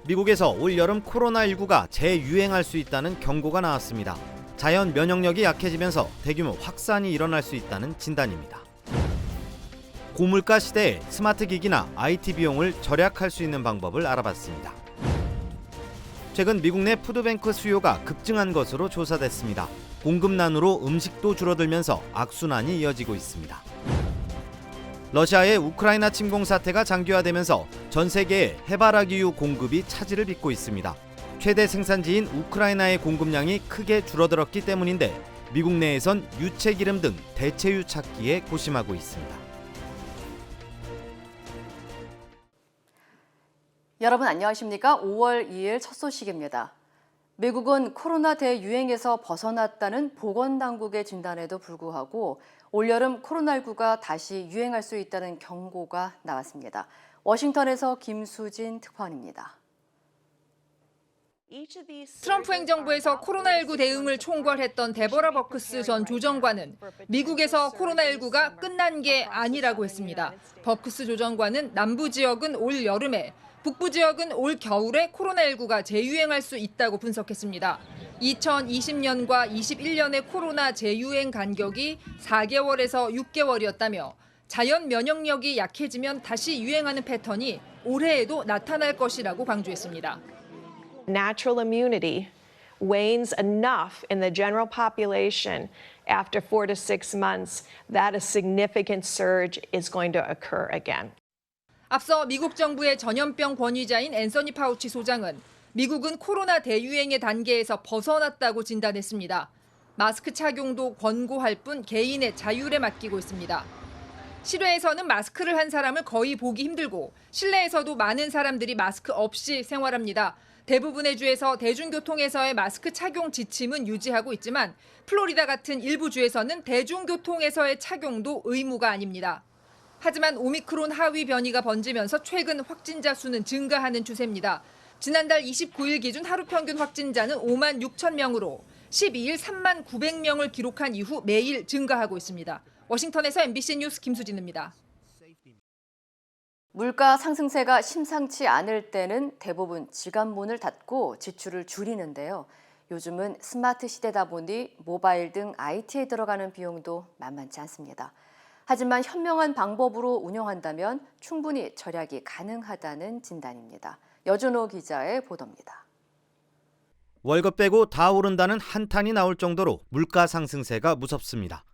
미국에서 올여름 코로나19가 재유행할 수 있다는 경고가 나왔습니다. 자연 면역력이 약해지면서 대규모 확산이 일어날 수 있다는 진단입니다. 고물가 시대에 스마트 기기나 IT 비용을 절약할 수 있는 방법을 알아봤습니다. 최근 미국 내 푸드뱅크 수요가 급증한 것으로 조사됐습니다. 공급난으로 음식도 줄어들면서 악순환이 이어지고 있습니다. 러시아의 우크라이나 침공 사태가 장기화되면서 전 세계의 해바라기유 공급이 차질을 빚고 있습니다. 최대 생산지인 우크라이나의 공급량이 크게 줄어들었기 때문인데 미국 내에선 유채기름 등 대체유 찾기에 고심하고 있습니다. 여러분 안녕하십니까? 5월 2일 첫 소식입니다. 미국은 코로나 대유행에서 벗어났다는 보건당국의 진단에도 불구하고 올여름 코로나19가 다시 유행할 수 있다는 경고가 나왔습니다. 워싱턴에서 김수진 특파원입니다. 트럼프 행정부에서 코로나19 대응을 총괄했던 데보라 버크스 전 조정관은 미국에서 코로나19가 끝난 게 아니라고 했습니다. 버크스 조정관은 남부 지역은 올 여름에, 북부 지역은 올 겨울에 코로나19가 재유행할 수 있다고 분석했습니다. 2020년과 21년의 코로나 재유행 간격이 4개월에서 6개월이었다며 자연 면역력이 약해지면 다시 유행하는 패턴이 올해에도 나타날 것이라고 강조했습니다. Natural immunity wanes enough in the general population after 4 to 6 months that a significant surge is going to occur again. 앞서 미국 정부의 전염병 권위자인 앤서니 파우치 소장은 미국은 코로나 대유행의 단계에서 벗어났다고 진단했습니다. 마스크 착용도 권고할 뿐 개인의 자율에 맡기고 있습니다. 실외에서는 마스크를 한 사람을 거의 보기 힘들고 실내에서도 많은 사람들이 마스크 없이 생활합니다. 대부분의 주에서 대중교통에서의 마스크 착용 지침은 유지하고 있지만 플로리다 같은 일부 주에서는 대중교통에서의 착용도 의무가 아닙니다. 하지만 오미크론 하위 변이가 번지면서 최근 확진자 수는 증가하는 추세입니다. 지난달 29일 기준 하루 평균 확진자는 5만 6천 명으로 12일 3만 900명을 기록한 이후 매일 증가하고 있습니다. 워싱턴에서 MBC 뉴스 김수진입니다. 물가 상승세가 심상치 않을 때는 대부분 지갑 문을 닫고 지출을 줄이는데요. 요즘은 스마트 시대다 보니 모바일 등 IT에 들어가는 비용도 만만치 않습니다. 하지만 현명한 방법으로 운영한다면 충분히 절약이 가능하다는 진단입니다. 여준호 기자의 보도입니다. 월급 빼고 다 오른다는 한탄이 나올 정도로 물가 상승세가 무섭습니다.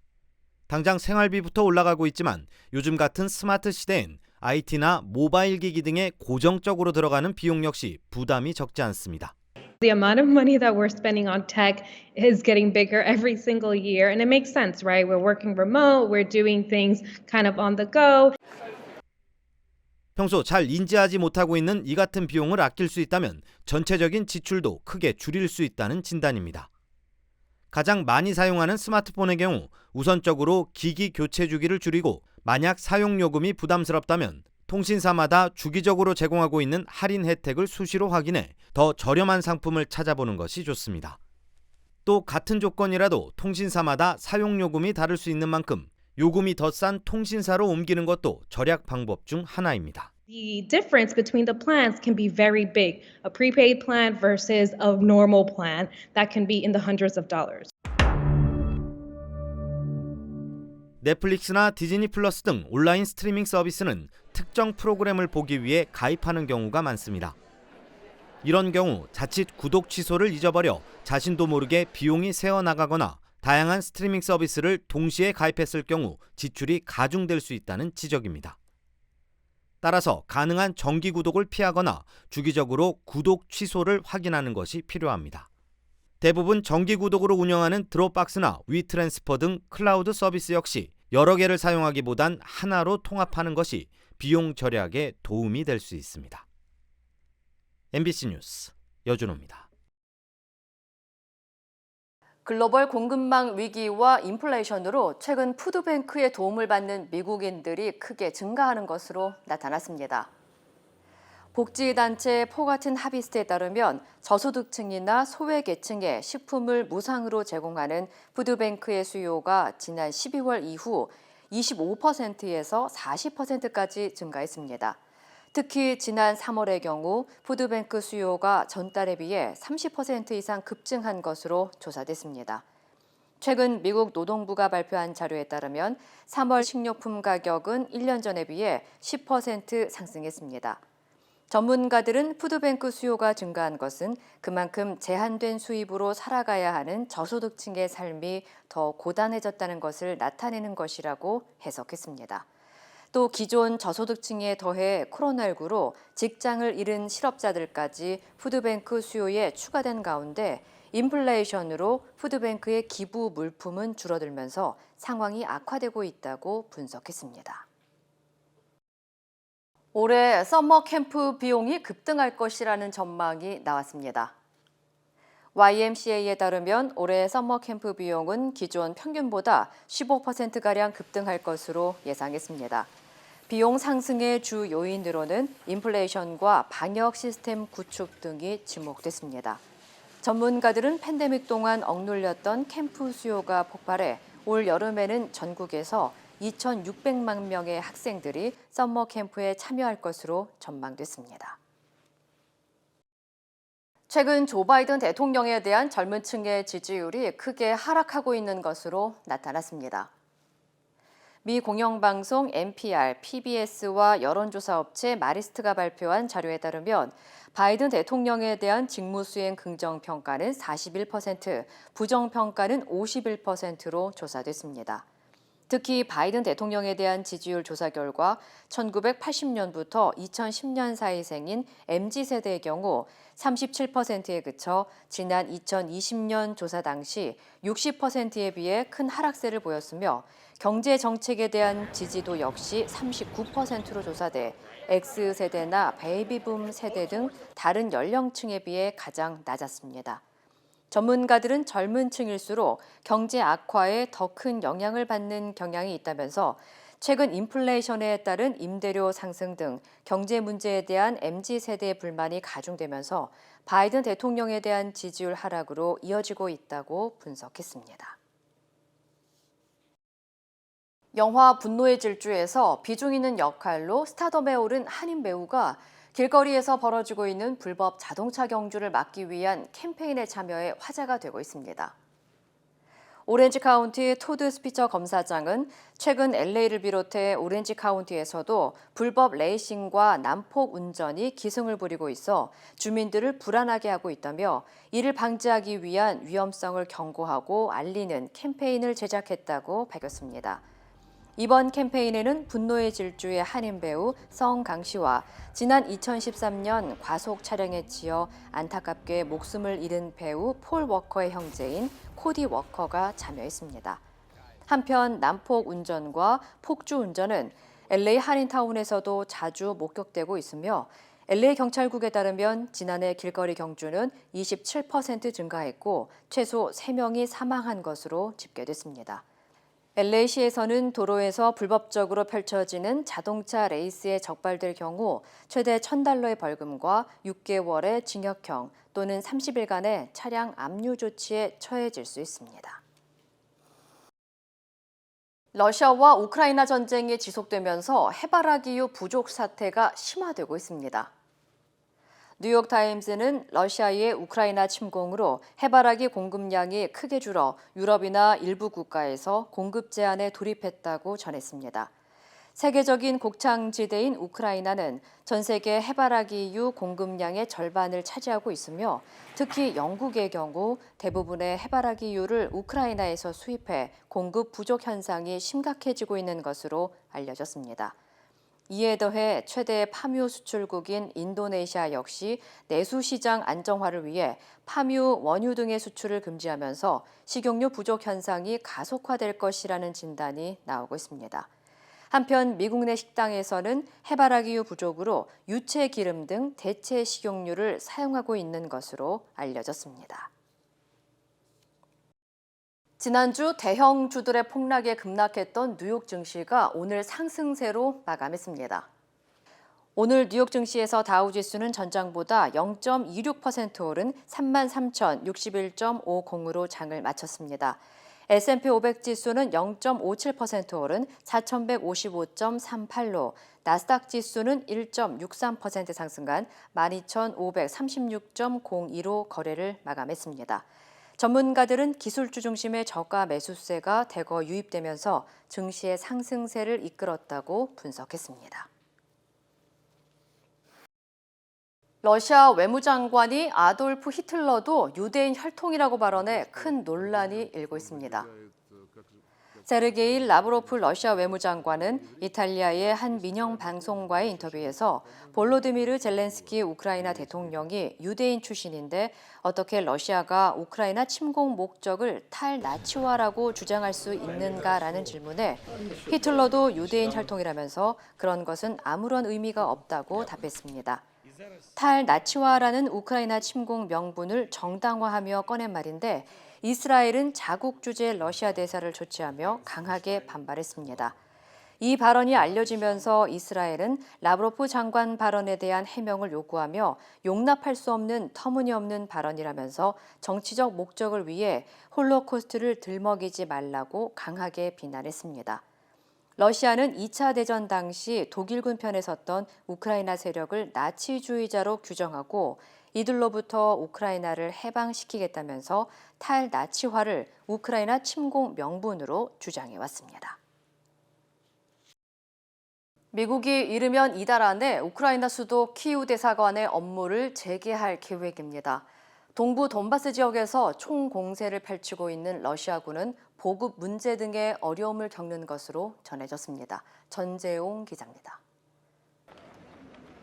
당장 생활비부터 올라가고 있지만 요즘 같은 스마트 시대엔 IT나 모바일 기기 등에 고정적으로 들어가는 비용 역시 부담이 적지 않습니다. The amount of money that we're spending on tech is getting bigger every single year, and it makes sense, right? We're working remote, we're doing things kind of on the go. 평소 잘 인지하지 못하고 있는 이 같은 비용을 아낄 수 있다면 전체적인 지출도 크게 줄일 수 있다는 진단입니다. 가장 많이 사용하는 스마트폰의 경우 우선적으로 기기 교체 주기를 줄이고 만약 사용요금이 부담스럽다면 통신사마다 주기적으로 제공하고 있는 할인 혜택을 수시로 확인해 더 저렴한 상품을 찾아보는 것이 좋습니다. 또 같은 조건이라도 통신사마다 사용요금이 다를 수 있는 만큼 요금이 더 싼 통신사로 옮기는 것도 절약 방법 중 하나입니다. The difference between the plans can be very big. A prepaid plan versus a normal plan that can be in the hundreds of dollars. 넷플릭스나 디즈니 플러스 등 온라인 스트리밍 서비스는 특정 프로그램을 보기 위해 가입하는 경우가 많습니다. 이런 경우 자칫 구독 취소를 잊어버려 자신도 모르게 비용이 새어나가거나 다양한 스트리밍 서비스를 동시에 가입했을 경우 지출이 가중될 수 있다는 지적입니다. 따라서 가능한 정기 구독을 피하거나 주기적으로 구독 취소를 확인하는 것이 필요합니다. 대부분 정기 구독으로 운영하는 드롭박스나 위트랜스퍼 등 클라우드 서비스 역시 여러 개를 사용하기보단 하나로 통합하는 것이 비용 절약에 도움이 될 수 있습니다. MBC 뉴스 여준호입니다. 글로벌 공급망 위기와 인플레이션으로 최근 푸드뱅크의 도움을 받는 미국인들이 크게 증가하는 것으로 나타났습니다. 복지단체 포같은 하비스트에 따르면 저소득층이나 소외계층에 식품을 무상으로 제공하는 푸드뱅크의 수요가 지난 12월 이후 25%에서 40%까지 증가했습니다. 특히 지난 3월의 경우 푸드뱅크 수요가 전달에 비해 30% 이상 급증한 것으로 조사됐습니다. 최근 미국 노동부가 발표한 자료에 따르면 3월 식료품 가격은 1년 전에 비해 10% 상승했습니다. 전문가들은 푸드뱅크 수요가 증가한 것은 그만큼 제한된 수입으로 살아가야 하는 저소득층의 삶이 더 고단해졌다는 것을 나타내는 것이라고 해석했습니다. 또 기존 저소득층에 더해 코로나19로 직장을 잃은 실업자들까지 푸드뱅크 수요에 추가된 가운데 인플레이션으로 푸드뱅크의 기부 물품은 줄어들면서 상황이 악화되고 있다고 분석했습니다. 올해 서머 캠프 비용이 급등할 것이라는 전망이 나왔습니다. YMCA에 따르면 올해 서머 캠프 비용은 기존 평균보다 15%가량 급등할 것으로 예상했습니다. 비용 상승의 주 요인으로는 인플레이션과 방역 시스템 구축 등이 지목됐습니다. 전문가들은 팬데믹 동안 억눌렸던 캠프 수요가 폭발해 올 여름에는 전국에서 2,600만 명의 학생들이 서머 캠프에 참여할 것으로 전망됐습니다. 최근 조 바이든 대통령에 대한 젊은 층의 지지율이 크게 하락하고 있는 것으로 나타났습니다. 미 공영방송 NPR, PBS와 여론조사 업체 마리스트가 발표한 자료에 따르면 바이든 대통령에 대한 직무수행 긍정평가는 41%, 부정평가는 51%로 조사됐습니다. 특히 바이든 대통령에 대한 지지율 조사 결과 1980년부터 2010년 사이 생인 MZ세대의 경우 37%에 그쳐 지난 2020년 조사 당시 60%에 비해 큰 하락세를 보였으며 경제 정책에 대한 지지도 역시 39%로 조사돼 X세대나 베이비붐 세대 등 다른 연령층에 비해 가장 낮았습니다. 전문가들은 젊은 층일수록 경제 악화에 더 큰 영향을 받는 경향이 있다면서 최근 인플레이션에 따른 임대료 상승 등 경제 문제에 대한 MZ세대의 불만이 가중되면서 바이든 대통령에 대한 지지율 하락으로 이어지고 있다고 분석했습니다. 영화 분노의 질주에서 비중 있는 역할로 스타덤에 오른 한인 배우가 길거리에서 벌어지고 있는 불법 자동차 경주를 막기 위한 캠페인에 참여해 화제가 되고 있습니다. 오렌지 카운티 토드 스피처 검사장은 최근 LA를 비롯해 오렌지 카운티에서도 불법 레이싱과 난폭 운전이 기승을 부리고 있어 주민들을 불안하게 하고 있다며 이를 방지하기 위한 위험성을 경고하고 알리는 캠페인을 제작했다고 밝혔습니다. 이번 캠페인에는 분노의 질주의 한인 배우 성강 씨와 지난 2013년 과속 차량에 치여 안타깝게 목숨을 잃은 배우 폴 워커의 형제인 코디 워커가 참여했습니다. 한편 난폭 운전과 폭주 운전은 LA 한인타운에서도 자주 목격되고 있으며 LA 경찰국에 따르면 지난해 길거리 경주는 27% 증가했고 최소 3명이 사망한 것으로 집계됐습니다. LA시에서는 도로에서 불법적으로 펼쳐지는 자동차 레이스에 적발될 경우 최대 $1,000의 벌금과 6개월의 징역형 또는 30일간의 차량 압류 조치에 처해질 수 있습니다. 러시아와 우크라이나 전쟁이 지속되면서 해바라기유 부족 사태가 심화되고 있습니다. 뉴욕타임즈는 러시아의 우크라이나 침공으로 해바라기 공급량이 크게 줄어 유럽이나 일부 국가에서 공급 제한에 돌입했다고 전했습니다. 세계적인 곡창지대인 우크라이나는 전 세계 해바라기유 공급량의 절반을 차지하고 있으며 특히 영국의 경우 대부분의 해바라기유를 우크라이나에서 수입해 공급 부족 현상이 심각해지고 있는 것으로 알려졌습니다. 이에 더해 최대 파묘 수출국인 인도네시아 역시 내수 시장 안정화를 위해 파묘, 원유 등의 수출을 금지하면서 식용유 부족 현상이 가속화될 것이라는 진단이 나오고 있습니다. 한편 미국 내 식당에서는 해바라기유 부족으로 유채 기름 등 대체 식용유를 사용하고 있는 것으로 알려졌습니다. 지난주 대형주들의 폭락에 급락했던 뉴욕 증시가 오늘 상승세로 마감했습니다. 오늘 뉴욕 증시에서 다우지수는 전장보다 0.26% 오른 33,061.50으로 장을 마쳤습니다. S&P 500 지수는 0.57% 오른 4,155.38로, 나스닥 지수는 1.63% 상승한 12,536.02로 거래를 마감했습니다. 전문가들은 기술주 중심의 저가 매수세가 대거 유입되면서 증시의 상승세를 이끌었다고 분석했습니다. 러시아 외무장관이 아돌프 히틀러도 유대인 혈통이라고 발언해 큰 논란이 일고 있습니다. 세르게이 라브로프 러시아 외무장관은 이탈리아의 한 민영 방송과의 인터뷰에서 볼로디미르 젤렌스키 우크라이나 대통령이 유대인 출신인데 어떻게 러시아가 우크라이나 침공 목적을 탈나치화라고 주장할 수 있는가라는 질문에 히틀러도 유대인 혈통이라면서 그런 것은 아무런 의미가 없다고 답했습니다. 탈나치화라는 우크라이나 침공 명분을 정당화하며 꺼낸 말인데 이스라엘은 자국 주재 러시아 대사를 조치하며 강하게 반발했습니다. 이 발언이 알려지면서 이스라엘은 라브로프 장관 발언에 대한 해명을 요구하며 용납할 수 없는 터무니없는 발언이라면서 정치적 목적을 위해 홀로코스트를 들먹이지 말라고 강하게 비난했습니다. 러시아는 2차 대전 당시 독일군 편에 섰던 우크라이나 세력을 나치주의자로 규정하고 이들로부터 우크라이나를 해방시키겠다면서 탈나치화를 우크라이나 침공 명분으로 주장해왔습니다. 미국이 이르면 이달 안에 우크라이나 수도 키이우 대사관의 업무를 재개할 계획입니다. 동부 돈바스 지역에서 총공세를 펼치고 있는 러시아군은 보급 문제 등의 어려움을 겪는 것으로 전해졌습니다. 전재용 기자입니다.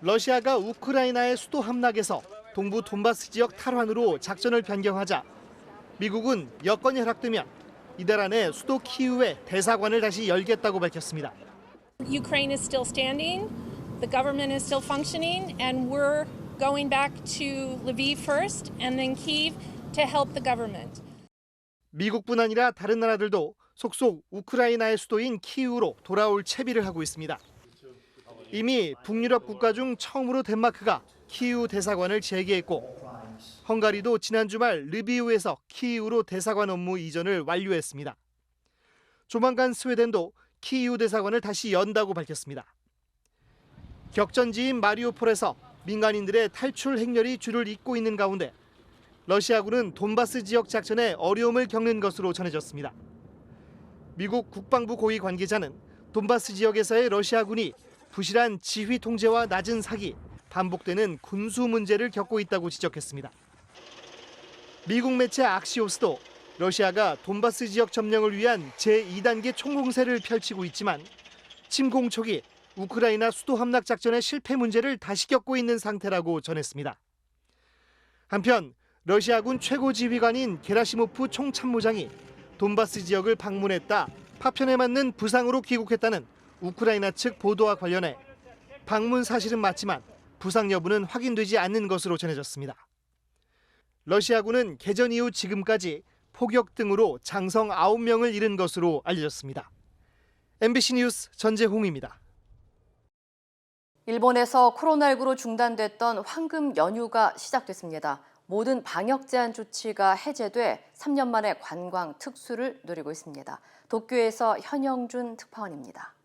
러시아가 우크라이나의 수도 함락에서 동부 돈바스 지역 탈환으로 작전을 변경하자 미국은 여건이 허락되면 이달 안에 수도 키이우의 대사관을 다시 열겠다고 밝혔습니다. Ukraine is still standing, the government is still functioning, and we're going back to Lviv first and then Kyiv to help the government. 미국뿐 아니라 다른 나라들도 속속 우크라이나의 수도인 키이우로 돌아올 채비를 하고 있습니다. 이미 북유럽 국가 중 처음으로 덴마크가 키이우 대사관을 재개했고 헝가리도 지난 주말 르비우에서 키이우로 대사관 업무 이전을 완료했습니다. 조만간 스웨덴도 키이우 대사관을 다시 연다고 밝혔습니다. 격전지인 마리우폴에서 민간인들의 탈출 행렬이 줄을 잇고 있는 가운데 러시아군은 돈바스 지역 작전에 어려움을 겪는 것으로 전해졌습니다. 미국 국방부 고위 관계자는 돈바스 지역에서의 러시아군이 부실한 지휘 통제와 낮은 사기, 반복되는 군수 문제를 겪고 있다고 지적했습니다. 미국 매체 악시오스도 러시아가 돈바스 지역 점령을 위한 제2단계 총공세를 펼치고 있지만 침공 초기 우크라이나 수도 함락 작전의 실패 문제를 다시 겪고 있는 상태라고 전했습니다. 한편 러시아군 최고 지휘관인 게라시모프 총참모장이 돈바스 지역을 방문했다 파편에 맞는 부상으로 귀국했다는 우크라이나 측 보도와 관련해 방문 사실은 맞지만 부상 여부는 확인되지 않는 것으로 전해졌습니다. 러시아군은 개전 이후 지금까지 포격 등으로 장성 9명을 잃은 것으로 알려졌습니다. MBC 뉴스 전재홍입니다. 일본에서 코로나19로 중단됐던 황금 연휴가 시작됐습니다. 모든 방역 제한 조치가 해제돼 3년 만에 관광 특수를 누리고 있습니다. 도쿄에서 현영준 특파원입니다.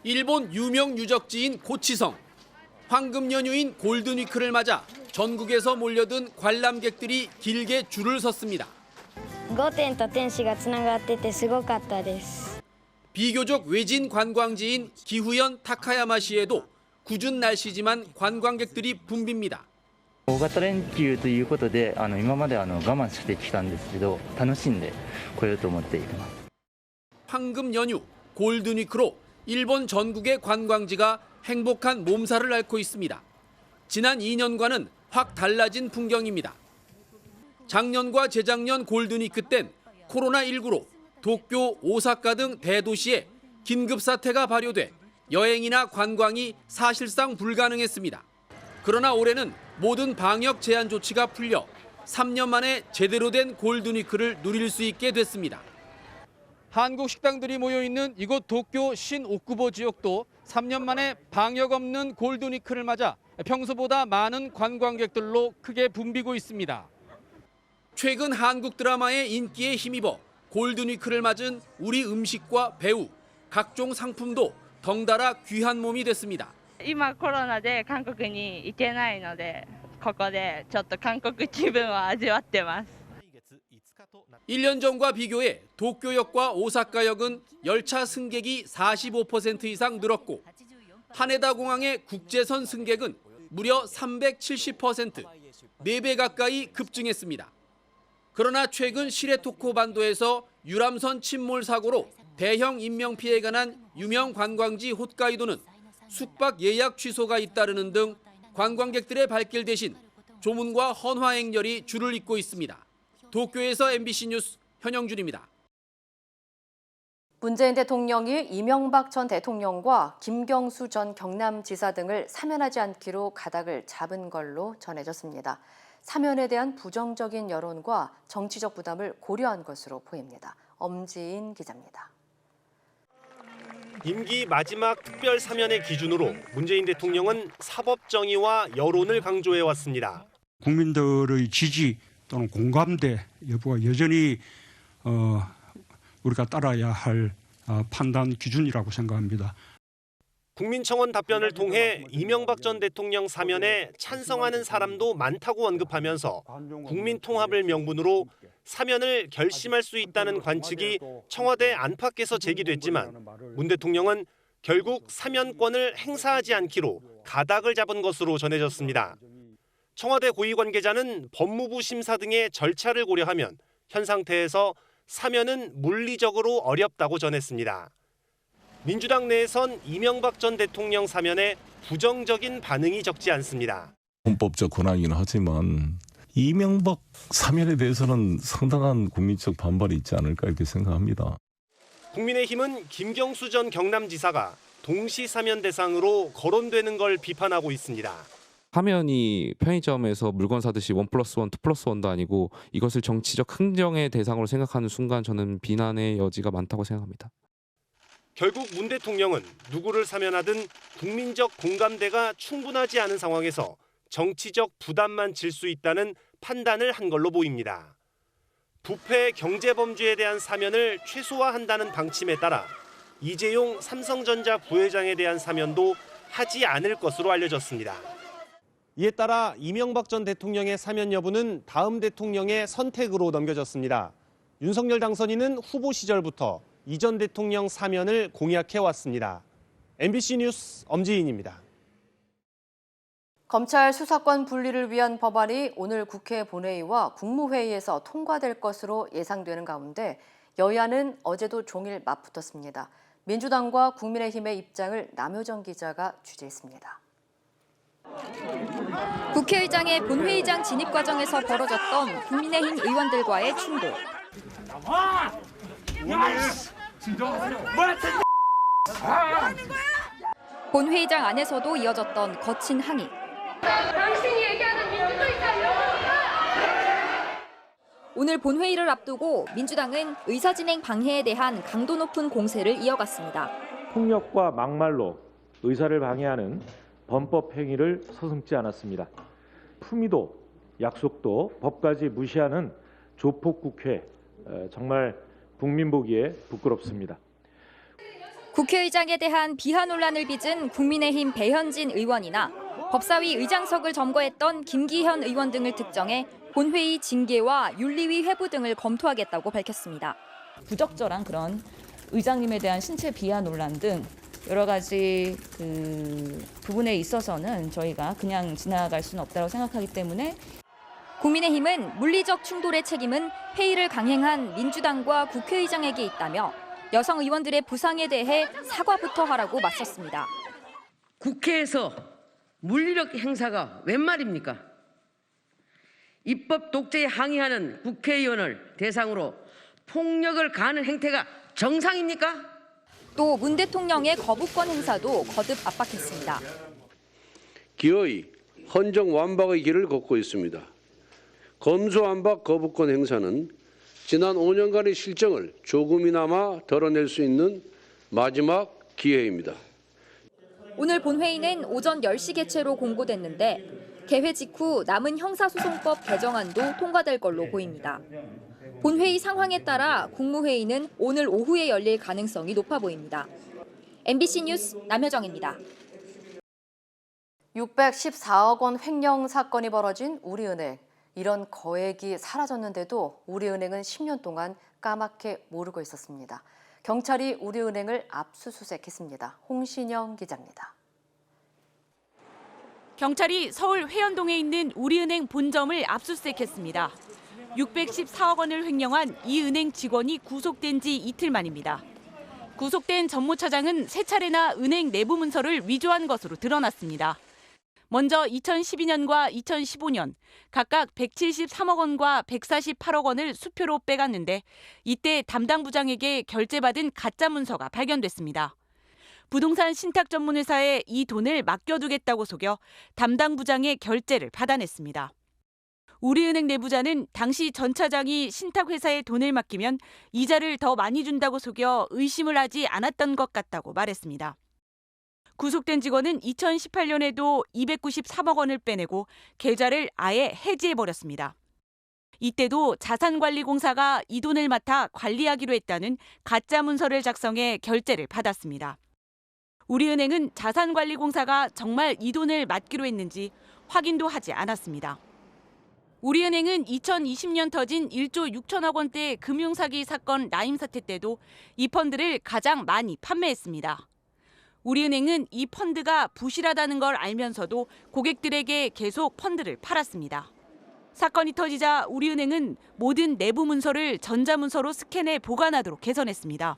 일본 유명 유적지인 고치성. 황금 연휴인 골든위크를 맞아 전국에서 몰려든 관람객들이 길게 줄을 섰습니다. 5点と天使がつながっててすごかったです。 비교적 외진 관광지인 기후현 타카야마시에도 궂은 날씨지만 관광객들이 붐빕니다. 大型連休ということで今まで我慢してきたんですけど楽しんで来ようと思っています。 황금 연휴 골든위크로 일본 전국의 관광지가 행복한 몸살을 앓고 있습니다. 지난 2년과는 확 달라진 풍경입니다. 작년과 재작년 골든위크 땐 코로나19로 도쿄, 오사카 등 대도시에 긴급사태가 발효돼 여행이나 관광이 사실상 불가능했습니다. 그러나 올해는 모든 방역 제한 조치가 풀려 3년 만에 제대로 된 골든위크를 누릴 수 있게 됐습니다. 한국 식당들이 모여있는 이곳 도쿄 신오쿠보 지역도 3년 만에 방역 없는 골든위크를 맞아 평소보다 많은 관광객들로 크게 붐비고 있습니다. 최근 한국 드라마의 인기에 힘입어 골든위크를 맞은 우리 음식과 배우, 각종 상품도 덩달아 귀한 몸이 됐습니다. 今コロナで韓国に行けないので、ここでちょっと韓国気分を味わってます。 1년 전과 비교해 도쿄역과 오사카역은 열차 승객이 45% 이상 늘었고 하네다 공항의 국제선 승객은 무려 370%, 4배 가까이 급증했습니다. 그러나 최근 시레토쿠 반도에서 유람선 침몰 사고로 대형 인명피해가 난 유명 관광지 홋카이도는 숙박 예약 취소가 잇따르는 등 관광객들의 발길 대신 조문과 헌화 행렬이 줄을 잇고 있습니다. 도쿄에서 MBC 뉴스 현영준입니다. 문재인 대통령이 이명박 전 대통령과 김경수 전 경남지사 등을 사면하지 않기로 가닥을 잡은 걸로 전해졌습니다. 사면에 대한 부정적인 여론과 정치적 부담을 고려한 것으로 보입니다. 엄지인 기자입니다. 임기 마지막 특별 사면의 기준으로 문재인 대통령은 사법 정의와 여론을 강조해 왔습니다. 국민들의 지지 또는 공감대 여부가 여전히 우리가 따라야 할 판단 기준이라고 생각합니다. 국민청원 답변을 통해 이명박 전 대통령 사면에 찬성하는 사람도 많다고 언급하면서 국민 통합을 명분으로 사면을 결심할 수 있다는 관측이 청와대 안팎에서 제기됐지만 문 대통령은 결국 사면권을 행사하지 않기로 가닥을 잡은 것으로 전해졌습니다. 청와대 고위 관계자는 법무부 심사 등의 절차를 고려하면 현 상태에서 사면은 물리적으로 어렵다고 전했습니다. 민주당 내에선 이명박 전 대통령 사면에 부정적인 반응이 적지 않습니다. 헌법적 권한이긴 하지만 이명박 사면에 대해서는 상당한 국민적 반발이 있지 않을까 이렇게 생각합니다. 국민의힘은 김경수 전 경남지사가 동시 사면 대상으로 거론되는 걸 비판하고 있습니다. 사면이 편의점에서 물건 사듯이 1+1, 2+1도 아니고 이것을 정치적 흥정의 대상으로 생각하는 순간 저는 비난의 여지가 많다고 생각합니다. 결국 문 대통령은 누구를 사면하든 국민적 공감대가 충분하지 않은 상황에서 정치적 부담만 질 수 있다는 판단을 한 걸로 보입니다. 부패 경제범죄에 대한 사면을 최소화한다는 방침에 따라 이재용 삼성전자 부회장에 대한 사면도 하지 않을 것으로 알려졌습니다. 이에 따라 이명박 전 대통령의 사면 여부는 다음 대통령의 선택으로 넘겨졌습니다. 윤석열 당선인은 후보 시절부터 이 전 대통령 사면을 공약해왔습니다. MBC 뉴스 엄지인입니다. 검찰 수사권 분리를 위한 법안이 오늘 국회 본회의와 국무회의에서 통과될 것으로 예상되는 가운데 여야는 어제도 종일 맞붙었습니다. 민주당과 국민의힘의 입장을 남효정 기자가 취재했습니다. 국회의장의 본회의장 진입 과정에서 벌어졌던 국민의힘 의원들과의 충돌. 본회의장 안에서도 이어졌던 거친 항의. 당신이 얘기하는 민주주의가 오늘 본회의를 앞두고 민주당은 의사진행 방해에 대한 강도 높은 공세를 이어갔습니다. 폭력과 막말로 의사를 방해하는 범법 행위를 서슴지 않았습니다. 품위도 약속도 법까지 무시하는 조폭국회 정말 국민 보기에 부끄럽습니다. 국회의장에 대한 비하 논란을 빚은 국민의힘 배현진 의원이나 법사위 의장석을 점거했던 김기현 의원 등을 특정해 본회의 징계와 윤리위 회부 등을 검토하겠다고 밝혔습니다. 부적절한 그런 의장님에 대한 신체 비하 논란 등 여러 가지 부분에 있어서는 저희가 그냥 지나갈 수는 없다고 생각하기 때문에 국민의힘은 물리적 충돌의 책임은 회의를 강행한 민주당과 국회의장에게 있다며 여성 의원들의 부상에 대해 사과부터 하라고 맞섰습니다. 국회에서 물리력 행사가 웬 말입니까? 입법 독재에 항의하는 국회의원을 대상으로 폭력을 가하는 행태가 정상입니까? 또 문 대통령의 거부권 행사도 거듭 압박했습니다. 기어이 헌정 완박의 길을 걷고 있습니다. 검수완박 거부권 행사는 지난 5년간의 실정을 조금이나마 덜어낼 수 있는 마지막 기회입니다. 오늘 본회의는 오전 10시 개최로 공고됐는데 개회 직후 남은 형사소송법 개정안도 통과될 걸로 보입니다. 본회의 상황에 따라 국무회의는 오늘 오후에 열릴 가능성이 높아 보입니다. MBC 뉴스 남효정입니다. 614억 원 횡령 사건이 벌어진 우리은행. 이런 거액이 사라졌는데도 우리은행은 10년 동안 까맣게 모르고 있었습니다. 경찰이 우리은행을 압수수색했습니다. 홍신영 기자입니다. 경찰이 서울 회원동에 있는 우리은행 본점을 압수수색했습니다. 614억 원을 횡령한 이 은행 직원이 구속된 지 이틀 만입니다. 구속된 전무차장은 세 차례나 은행 내부 문서를 위조한 것으로 드러났습니다. 먼저 2012년과 2015년 각각 173억 원과 148억 원을 수표로 빼갔는데 이때 담당 부장에게 결제받은 가짜 문서가 발견됐습니다. 부동산 신탁 전문 회사에 이 돈을 맡겨두겠다고 속여 담당 부장의 결제를 받아냈습니다. 우리은행 내부자는 당시 전 차장이 신탁 회사에 돈을 맡기면 이자를 더 많이 준다고 속여 의심을 하지 않았던 것 같다고 말했습니다. 구속된 직원은 2018년에도 293억 원을 빼내고 계좌를 아예 해지해버렸습니다. 이때도 자산관리공사가 이 돈을 맡아 관리하기로 했다는 가짜 문서를 작성해 결제를 받았습니다. 우리은행은 자산관리공사가 정말 이 돈을 맡기로 했는지 확인도 하지 않았습니다. 우리은행은 2020년 터진 1조 6천억 원대 금융사기 사건 라임 사태 때도 이 펀드를 가장 많이 판매했습니다. 우리은행은 이 펀드가 부실하다는 걸 알면서도 고객들에게 계속 펀드를 팔았습니다. 사건이 터지자 우리은행은 모든 내부 문서를 전자문서로 스캔해 보관하도록 개선했습니다.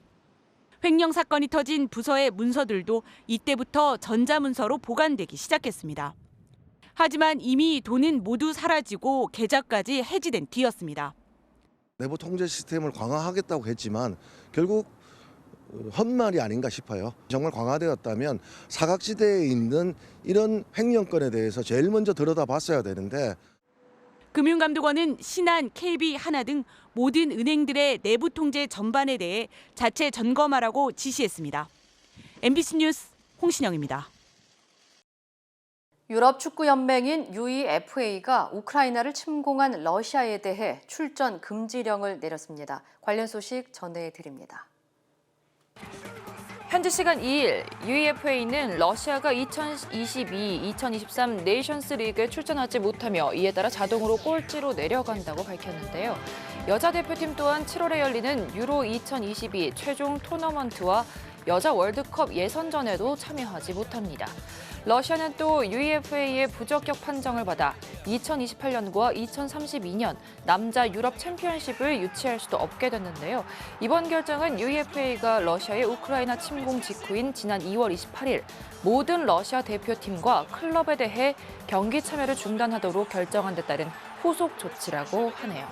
횡령 사건이 터진 부서의 문서들도 이때부터 전자문서로 보관되기 시작했습니다. 하지만 이미 돈은 모두 사라지고 계좌까지 해지된 뒤였습니다. 내부 통제 시스템을 강화하겠다고 했지만 결국 헛말이 아닌가 싶어요. 정말 강화되었다면 사각지대에 있는 이런 횡령건에 대해서 제일 먼저 들여다봤어야 되는데. 금융감독원은 신한, KB, 하나 등 모든 은행들의 내부 통제 전반에 대해 자체 점검하라고 지시했습니다. MBC 뉴스 홍신영입니다. 유럽 축구 연맹인 UEFA가 우크라이나를 침공한 러시아에 대해 출전 금지령을 내렸습니다. 관련 소식 전해드립니다. 현지 시간 2일 UEFA는 러시아가 2022-2023 네이션스 리그에 출전하지 못하며 이에 따라 자동으로 꼴찌로 내려간다고 밝혔는데요. 여자 대표팀 또한 7월에 열리는 유로 2022 최종 토너먼트와 여자 월드컵 예선전에도 참여하지 못합니다. 러시아는 또 UEFA의 부적격 판정을 받아 2028년과 2032년 남자 유럽 챔피언십을 유치할 수도 없게 됐는데요. 이번 결정은 UEFA가 러시아의 우크라이나 침공 직후인 지난 2월 28일 모든 러시아 대표팀과 클럽에 대해 경기 참여를 중단하도록 결정한 데 따른 후속 조치라고 하네요.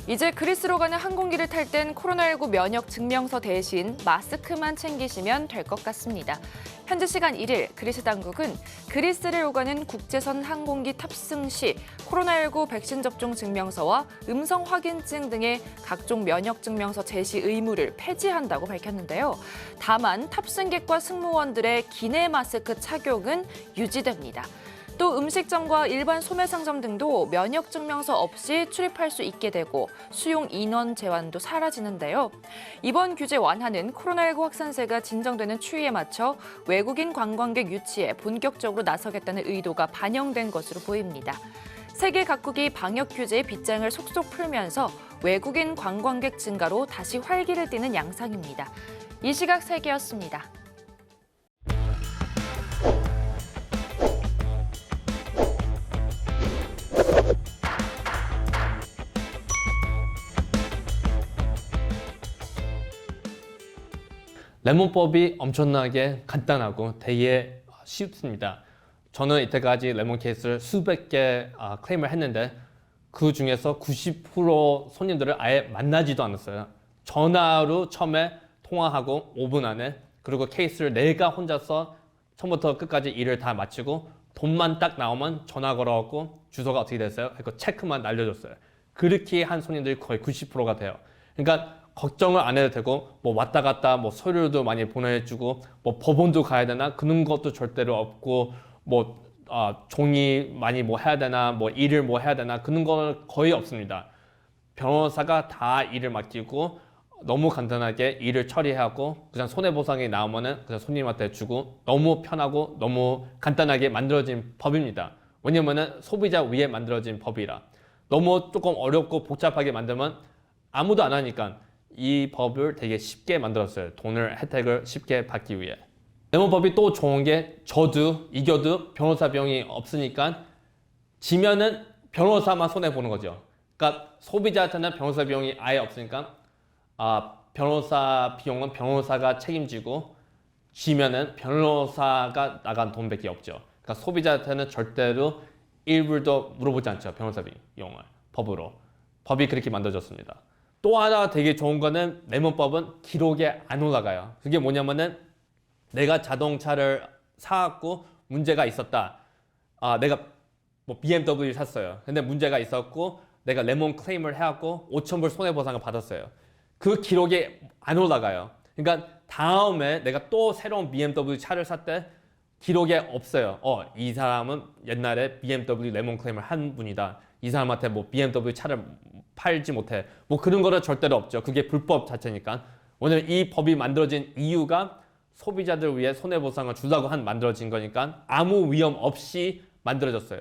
이제 그리스로 가는 항공기를 탈 땐 코로나19 면역 증명서 대신 마스크만 챙기시면 될 것 같습니다. 현지 시간 1일 그리스 당국은 그리스를 오가는 국제선 항공기 탑승 시 코로나19 백신 접종 증명서와 음성 확인증 등의 각종 면역 증명서 제시 의무를 폐지한다고 밝혔는데요. 다만 탑승객과 승무원들의 기내 마스크 착용은 유지됩니다. 또 음식점과 일반 소매상점 등도 면역 증명서 없이 출입할 수 있게 되고 수용 인원 제한도 사라지는데요. 이번 규제 완화는 코로나19 확산세가 진정되는 추이에 맞춰 외국인 관광객 유치에 본격적으로 나서겠다는 의도가 반영된 것으로 보입니다. 세계 각국이 방역 규제의 빗장을 속속 풀면서 외국인 관광객 증가로 다시 활기를 띠는 양상입니다. 이 시각 세계였습니다. 레몬법이 엄청나게 간단하고 되게 쉽습니다. 저는 이때까지 레몬 케이스를 수백 개 클레임을 했는데 그 중에서 90% 손님들을 아예 만나지도 않았어요. 전화로 처음에 통화하고 5분 안에 그리고 케이스를 내가 혼자서 처음부터 끝까지 일을 다 마치고 돈만 딱 나오면 전화 걸어갖고 주소가 어떻게 됐어요? 그 체크만 날려줬어요. 그렇게 한 손님들이 거의 90%가 돼요. 그러니까 걱정을 안 해도 되고 뭐 왔다 갔다 뭐 서류도 많이 보내주고 뭐 법원도 가야 되나 그런 것도 절대로 없고 뭐 종이 많이 뭐 해야 되나, 뭐 일을 뭐 해야 되나 그런 건 거의 없습니다. 변호사가 다 일을 맡기고 너무 간단하게 일을 처리하고 그냥 손해보상이 나오면은 그냥 손님한테 주고 너무 편하고 너무 간단하게 만들어진 법입니다. 왜냐면은 소비자 위해 만들어진 법이라. 너무 조금 어렵고 복잡하게 만들면 아무도 안 하니까 이 법을 되게 쉽게 만들었어요. 돈을 혜택을 쉽게 받기 위해. 레몬법이 또 좋은 게 저도 이겨도 변호사 비용이 없으니까 지면은 변호사만 손해보는 거죠. 그러니까 소비자한테는 변호사 비용이 아예 없으니까 변호사 비용은 변호사가 책임지고 지면은 변호사가 나간 돈밖에 없죠. 그러니까 소비자한테는 절대로 1불도 물어보지 않죠. 변호사 비용을 법으로. 법이 그렇게 만들어졌습니다. 또 하나 되게 좋은 거는 레몬법은 기록에 안 올라가요. 그게 뭐냐면은 내가 자동차를 사갖고 문제가 있었다. 내가 뭐 BMW 샀어요. 근데 문제가 있었고 내가 레몬 클레임을 해갖고 5,000불 손해보상을 받았어요. 그 기록이 안 올라가요. 그러니까 다음에 내가 또 새로운 BMW 차를 살 때 기록에 없어요. 이 사람은 옛날에 BMW 레몬 클레임을 한 분이다. 이 사람한테 뭐 BMW 차를 팔지 못해. 뭐 그런 거는 절대로 없죠. 그게 불법 자체니까. 오늘 이 법이 만들어진 이유가 소비자들 위해 손해보상을 주려고 만들어진 거니까 아무 위험 없이 만들어졌어요.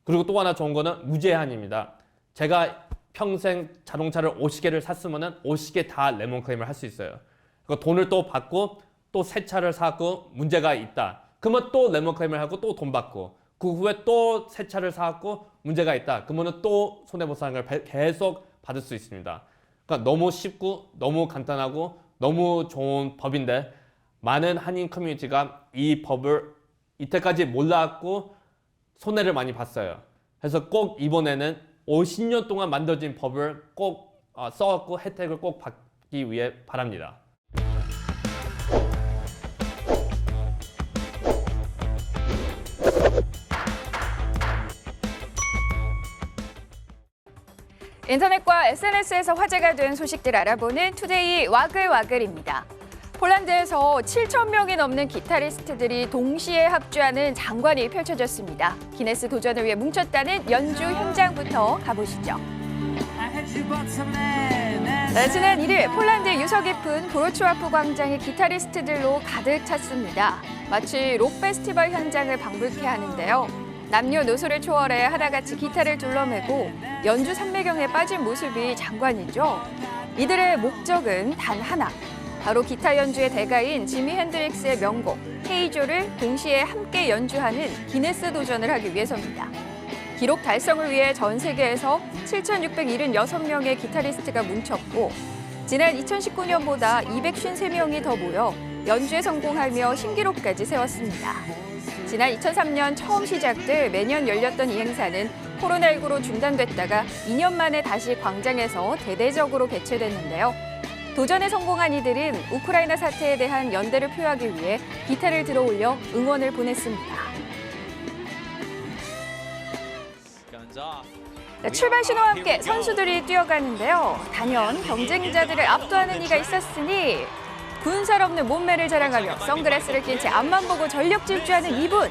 그리고 또 하나 좋은 거는 무제한입니다. 제가 평생 자동차를 50개를 샀으면 50개 다 레몬 클레임을 할 수 있어요. 그러니까 돈을 또 받고 또 새 차를 사고 문제가 있다. 그러면 또 레몬 클레임을 하고 또 돈 받고 그 후에 또 새 차를 사고 문제가 있다. 그러면 또 손해보상을 계속 받을 수 있습니다. 그러니까 너무 쉽고 너무 간단하고 너무 좋은 법인데 많은 한인 커뮤니티가 이 법을 이때까지 몰랐고 손해를 많이 봤어요. 그래서 꼭 이번에는 50년 동안 만들어진 법을 꼭 써갖고 혜택을 꼭 받기 위해 바랍니다. 인터넷과 SNS에서 화제가 된 소식들 알아보는 투데이 와글와글입니다. 폴란드에서 7,000명이 넘는 기타리스트들이 동시에 합주하는 장관이 펼쳐졌습니다. 기네스 도전을 위해 뭉쳤다는 연주 현장부터 가보시죠. 지난 1일 폴란드 유서 깊은 브로츠와프 광장이 기타리스트들로 가득 찼습니다. 마치 록 페스티벌 현장을 방불케 하는데요. 남녀노소를 초월해 하나같이 기타를 둘러매고 연주 산매경에 빠진 모습이 장관이죠. 이들의 목적은 단 하나. 바로 기타 연주의 대가인 지미 핸드릭스의 명곡 헤이조를 동시에 함께 연주하는 기네스 도전을 하기 위해서입니다. 기록 달성을 위해 전 세계에서 7,676명의 기타리스트가 뭉쳤고 지난 2019년보다 253명이 더 모여 연주에 성공하며 신기록까지 세웠습니다. 지난 2003년 처음 시작돼 매년 열렸던 이 행사는 코로나19로 중단됐다가 2년 만에 다시 광장에서 대대적으로 개최됐는데요. 도전에 성공한 이들은 우크라이나 사태에 대한 연대를 표하기 위해 기타를 들어올려 응원을 보냈습니다. 출발 신호와 함께 선수들이 뛰어가는데요. 단연 경쟁자들을 압도하는 이가 있었으니 군살 없는 몸매를 자랑하며 선글라스를 낀 채 앞만 보고 전력 질주하는 이분.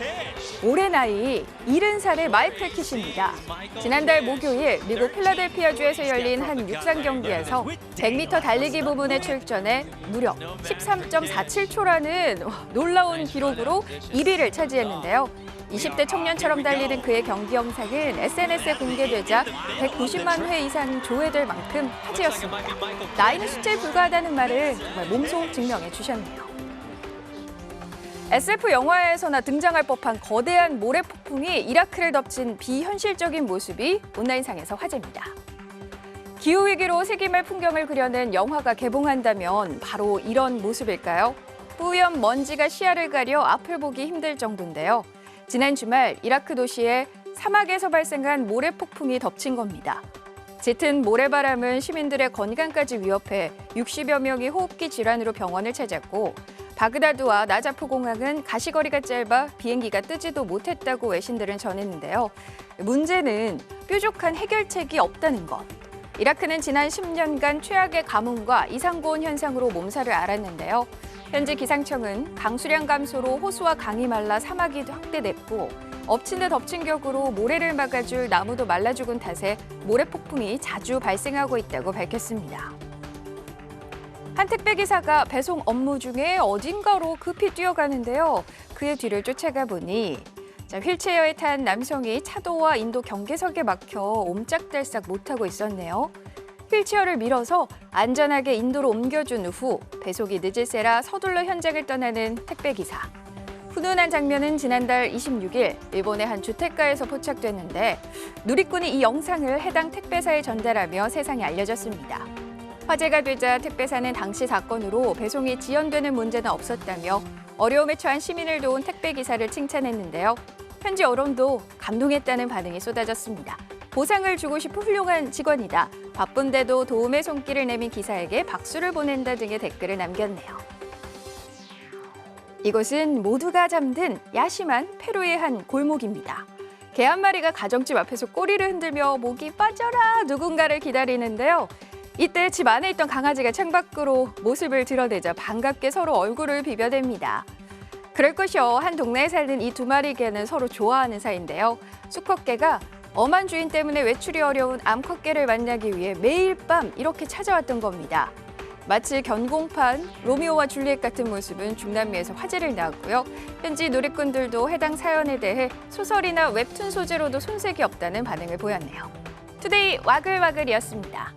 올해 나이 70살의 마이클 킷입니다. 지난달 목요일 미국 필라델피아주에서 열린 한 육상 경기에서 100m 달리기 부분에 출전해 무려 13.47초라는 놀라운 기록으로 1위를 차지했는데요. 20대 청년처럼 달리는 그의 경기 영상은 SNS에 공개되자 190만 회 이상 조회될 만큼 화제였습니다. 나이는 숫자에 불과하다는 말을 정말 몸소 증명해 주셨네요. SF 영화에서나 등장할 법한 거대한 모래 폭풍이 이라크를 덮친 비현실적인 모습이 온라인상에서 화제입니다. 기후위기로 세기말 풍경을 그려낸 영화가 개봉한다면 바로 이런 모습일까요? 뿌연 먼지가 시야를 가려 앞을 보기 힘들 정도인데요. 지난 주말 이라크 도시에 사막에서 발생한 모래 폭풍이 덮친 겁니다. 짙은 모래바람은 시민들의 건강까지 위협해 60여 명이 호흡기 질환으로 병원을 찾았고 바그다드와 나자프 공항은 가시거리가 짧아 비행기가 뜨지도 못했다고 외신들은 전했는데요. 문제는 뾰족한 해결책이 없다는 것. 이라크는 지난 10년간 최악의 가뭄과 이상고온 현상으로 몸살을 앓았는데요. 현지 기상청은 강수량 감소로 호수와 강이 말라 사막이 확대됐고 엎친 데 덮친 격으로 모래를 막아줄 나무도 말라 죽은 탓에 모래 폭풍이 자주 발생하고 있다고 밝혔습니다. 한 택배기사가 배송 업무 중에 어딘가로 급히 뛰어가는데요. 그의 뒤를 쫓아가 보니 휠체어에 탄 남성이 차도와 인도 경계석에 막혀 옴짝달싹 못하고 있었네요. 휠체어를 밀어서 안전하게 인도로 옮겨준 후 배송이 늦을세라 서둘러 현장을 떠나는 택배기사. 훈훈한 장면은 지난달 26일 일본의 한 주택가에서 포착됐는데 누리꾼이 이 영상을 해당 택배사에 전달하며 세상에 알려졌습니다. 화제가 되자 택배사는 당시 사건으로 배송이 지연되는 문제는 없었다며 어려움에 처한 시민을 도운 택배기사를 칭찬했는데요. 현지 언론도 감동했다는 반응이 쏟아졌습니다. 보상을 주고 싶은 훌륭한 직원이다. 바쁜데도 도움의 손길을 내민 기사에게 박수를 보낸다 등의 댓글을 남겼네요. 이곳은 모두가 잠든 야심한 페루의 한 골목입니다. 개 한 마리가 가정집 앞에서 꼬리를 흔들며 목이 빠져라 누군가를 기다리는데요. 이때 집 안에 있던 강아지가 창밖으로 모습을 드러내자 반갑게 서로 얼굴을 비벼댑니다. 그럴 것이요. 한 동네에 살는 이 두 마리 개는 서로 좋아하는 사이인데요. 수컷개가 엄한 주인 때문에 외출이 어려운 암컷개를 만나기 위해 매일 밤 이렇게 찾아왔던 겁니다. 마치 견공판 로미오와 줄리엣 같은 모습은 중남미에서 화제를 낳았고요. 현지 누리꾼들도 해당 사연에 대해 소설이나 웹툰 소재로도 손색이 없다는 반응을 보였네요. 투데이 와글와글이었습니다.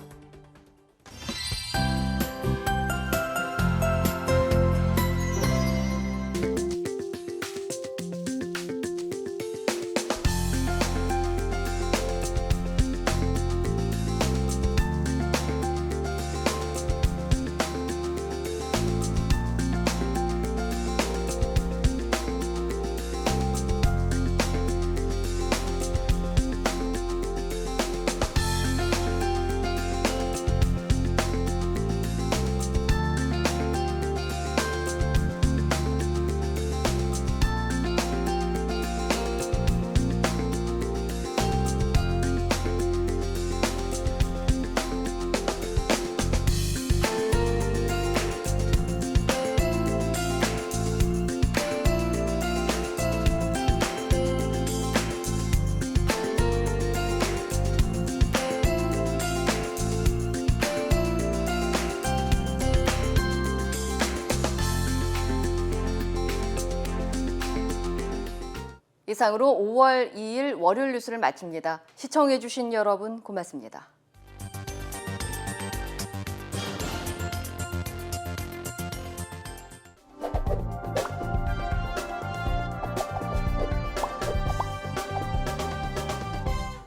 이상으로 5월 2일 월요일 뉴스를 마칩니다. 시청해주신 여러분 고맙습니다.